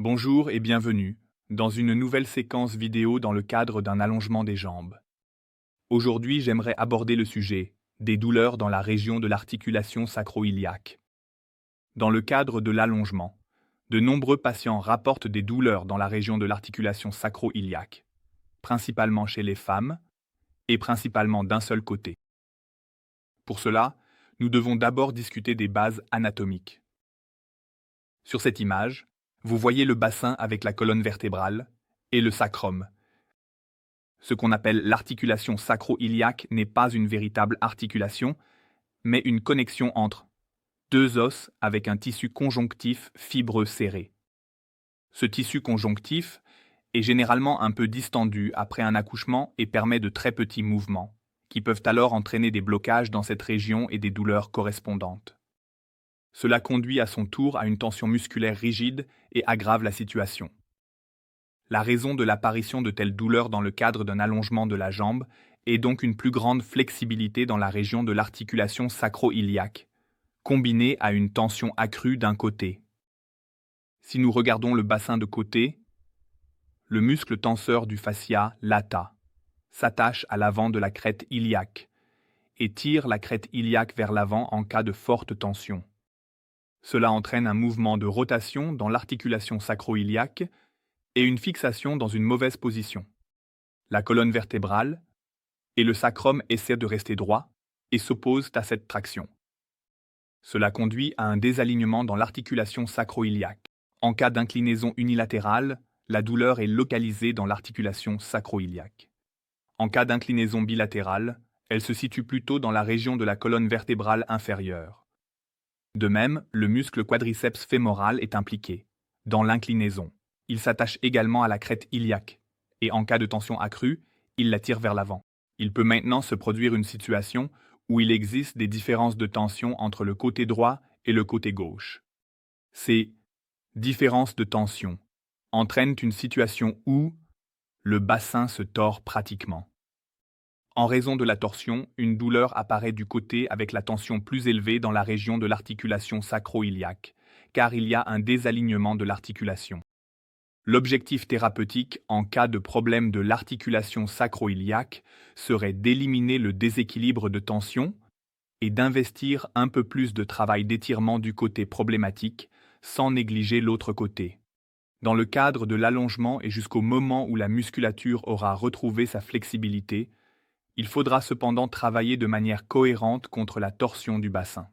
Bonjour et bienvenue dans une nouvelle séquence vidéo dans le cadre d'un allongement des jambes. Aujourd'hui, j'aimerais aborder le sujet des douleurs dans la région de l'articulation sacro-iliaque. Dans le cadre de l'allongement, de nombreux patients rapportent des douleurs dans la région de l'articulation sacro-iliaque, principalement chez les femmes et principalement d'un seul côté. Pour cela, nous devons d'abord discuter des bases anatomiques. Sur cette image, vous voyez le bassin avec la colonne vertébrale et le sacrum. Ce qu'on appelle l'articulation sacro-iliaque n'est pas une véritable articulation, mais une connexion entre deux os avec un tissu conjonctif fibreux serré. Ce tissu conjonctif est généralement un peu distendu après un accouchement et permet de très petits mouvements, qui peuvent alors entraîner des blocages dans cette région et des douleurs correspondantes. Cela conduit à son tour à une tension musculaire rigide et aggrave la situation. La raison de l'apparition de telles douleurs dans le cadre d'un allongement de la jambe est donc une plus grande flexibilité dans la région de l'articulation sacro-iliaque, combinée à une tension accrue d'un côté. Si nous regardons le bassin de côté, le muscle tenseur du fascia lata s'attache à l'avant de la crête iliaque et tire la crête iliaque vers l'avant en cas de forte tension. Cela entraîne un mouvement de rotation dans l'articulation sacro-iliaque et une fixation dans une mauvaise position. La colonne vertébrale et le sacrum essaient de rester droits et s'opposent à cette traction. Cela conduit à un désalignement dans l'articulation sacro-iliaque. En cas d'inclinaison unilatérale, la douleur est localisée dans l'articulation sacro-iliaque. En cas d'inclinaison bilatérale, elle se situe plutôt dans la région de la colonne vertébrale inférieure. De même, le muscle quadriceps fémoral est impliqué. Dans l'inclinaison, il s'attache également à la crête iliaque, et en cas de tension accrue, il la tire vers l'avant. Il peut maintenant se produire une situation où il existe des différences de tension entre le côté droit et le côté gauche. Ces différences de tension entraînent une situation où le bassin se tord pratiquement. En raison de la torsion, une douleur apparaît du côté avec la tension plus élevée dans la région de l'articulation sacro-iliaque, car il y a un désalignement de l'articulation. L'objectif thérapeutique en cas de problème de l'articulation sacro-iliaque serait d'éliminer le déséquilibre de tension et d'investir un peu plus de travail d'étirement du côté problématique sans négliger l'autre côté. Dans le cadre de l'allongement et jusqu'au moment où la musculature aura retrouvé sa flexibilité, il faudra cependant travailler de manière cohérente contre la torsion du bassin.